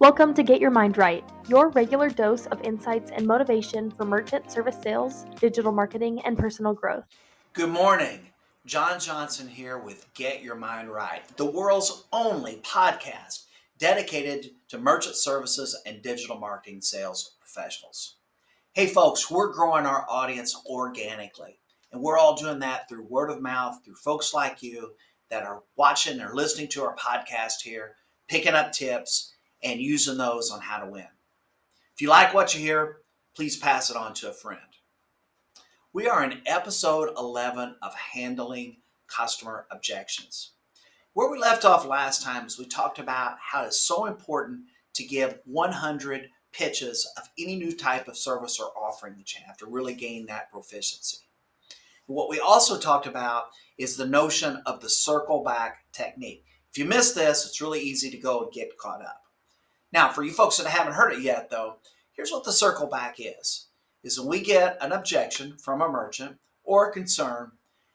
Welcome to Get Your Mind Right, your regular dose of insights and motivation for merchant service sales, digital marketing, and personal growth. Good morning. John Johnson here with Get Your Mind Right, the world's only podcast dedicated to merchant services and digital marketing sales professionals. Hey folks, we're growing our audience organically, and we're all doing that through word of mouth, through folks like you that are watching or listening to our podcast here, picking up tips and using those on how to win. If you like what you hear, please pass it on to a friend. We are in episode 11 of Handling Customer Objections. Where we left off last time is we talked about how it's so important to give 100 pitches of any new type of service or offering that you have to really gain that proficiency. What we also talked about is the notion of the circle back technique. If you missed this, it's really easy to go and get caught up. Now, for you folks that haven't heard it yet, though, here's what the circle back is when we get an objection from a merchant or a concern,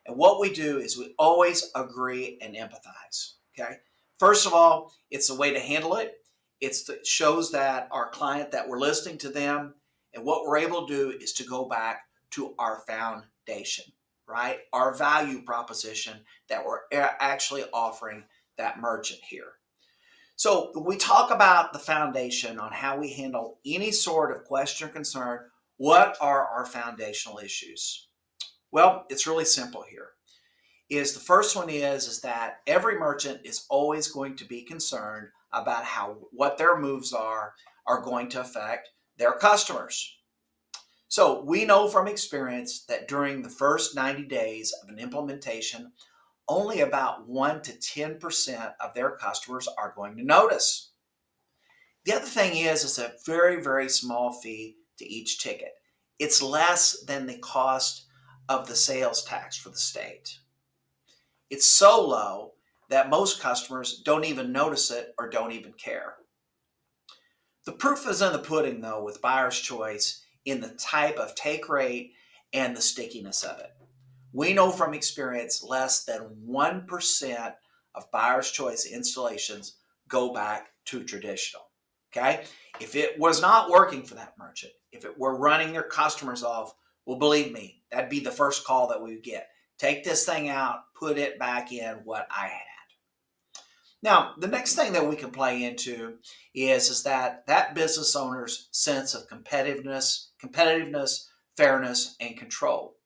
and what we do is we always agree and empathize, okay? First of all, it's a way to handle it. It shows that our client that we're listening to them, and what we're able to do is to go back to our foundation, right? Our value proposition that we're actually offering that merchant here. So we talk about the foundation on how we handle any sort of question or concern. What are our foundational issues? Well, it's really simple here. The first one is that every merchant is always going to be concerned about what their moves are going to affect their customers. So we know from experience that during the first 90 days of an implementation, only about 1 to 10% of their customers are going to notice. The other thing is a very, very small fee to each ticket. It's less than the cost of the sales tax for the state. It's so low that most customers don't even notice it or don't even care. The proof is in the pudding, though, with buyer's choice in the type of take rate and the stickiness of it. We know from experience less than 1% of buyer's choice installations go back to traditional, okay? If it was not working for that merchant, if it were running their customers off, well, believe me, that'd be the first call that we would get. Take this thing out, put it back in what I had. Now, the next thing that we can play into is that business owner's sense of competitiveness, fairness, and control.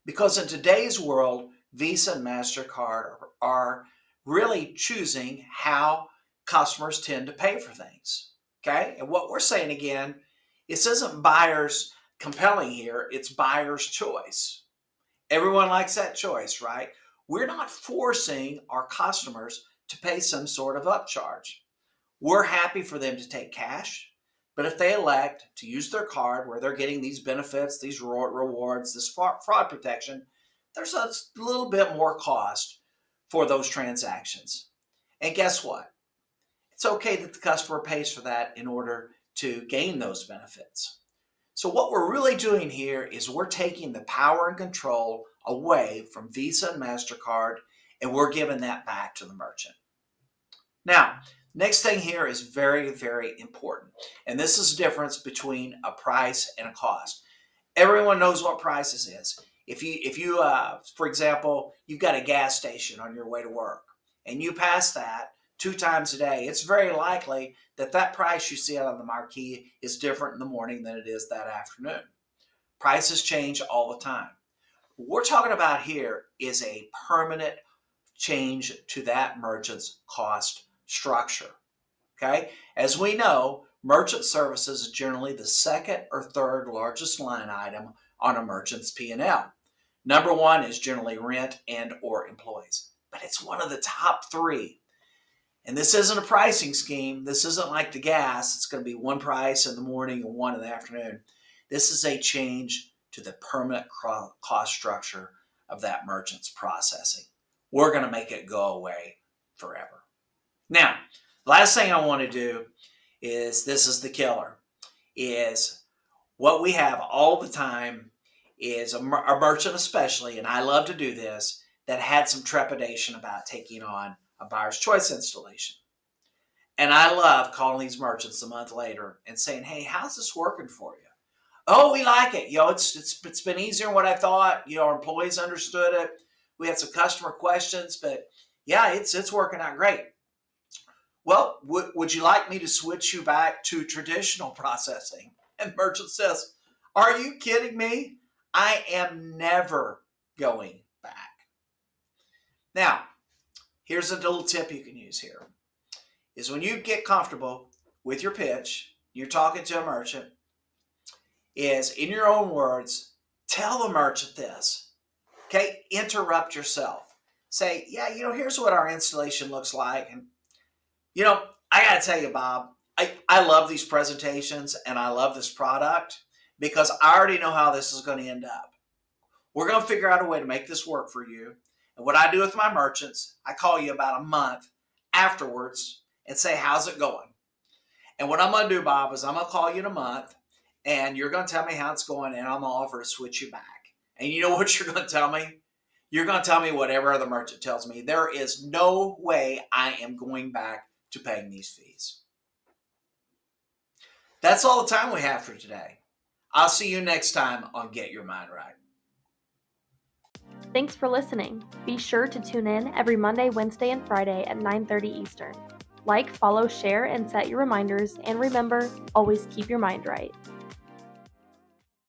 Because in today's world, Visa and MasterCard are really choosing how customers tend to pay for things, okay? And what we're saying again, this isn't buyers compelling here, it's buyer's choice. Everyone likes that choice, right? We're not forcing our customers to pay some sort of upcharge. We're happy for them to take cash, but if they elect to use their card where they're getting these benefits, these rewards, this fraud protection, there's a little bit more cost for those transactions. And guess what? It's okay that the customer pays for that in order to gain those benefits. So what we're really doing here is we're taking the power and control away from Visa and MasterCard, and we're giving that back to the merchant. Now, next thing here is very, very important. And this is the difference between a price and a cost. Everyone knows what prices is. If you for example, you've got a gas station on your way to work and you pass that 2 times a day, it's very likely that price you see out on the marquee is different in the morning than it is that afternoon. Prices change all the time. What we're talking about here is a permanent change to that merchant's cost structure, okay? As we know, merchant services is generally the second or third largest line item on a merchant's P&L. Number 1 is generally rent and or employees, but it's one of the top 3. And this isn't a pricing scheme. This isn't like the gas. It's going to be one price in the morning and one in the afternoon. This is a change to the permanent cost structure of that merchant's processing. We're going to make it go away forever. Now, last thing I want to do is, this is the killer, is what we have all the time is a merchant especially, and I love to do this, that had some trepidation about taking on a buyer's choice installation. And I love calling these merchants a month later and saying, hey, how's this working for you? Oh, we like it. It's been easier than what I thought. Our employees understood it. We had some customer questions, but yeah, it's working out great. Well, would you like me to switch you back to traditional processing? And the merchant says, are you kidding me? I am never going back. Now, here's a little tip you can use here. Is when you get comfortable with your pitch, you're talking to a merchant, is in your own words, tell the merchant this. Okay, interrupt yourself. Say, yeah, here's what our installation looks like. And, I got to tell you, Bob, I love these presentations and I love this product because I already know how this is going to end up. We're going to figure out a way to make this work for you. And what I do with my merchants, I call you about a month afterwards and say, how's it going? And what I'm going to do, Bob, is I'm going to call you in a month and you're going to tell me how it's going and I'm going to offer to switch you back. And you know what you're going to tell me? You're going to tell me whatever other merchant tells me. There is no way I am going back to paying these fees. That's all the time we have for today. I'll see you next time on Get Your Mind Right. Thanks for listening. Be sure to tune in every Monday, Wednesday, and Friday at 9:30 Eastern. Like, follow, share, and set your reminders. And remember, always keep your mind right.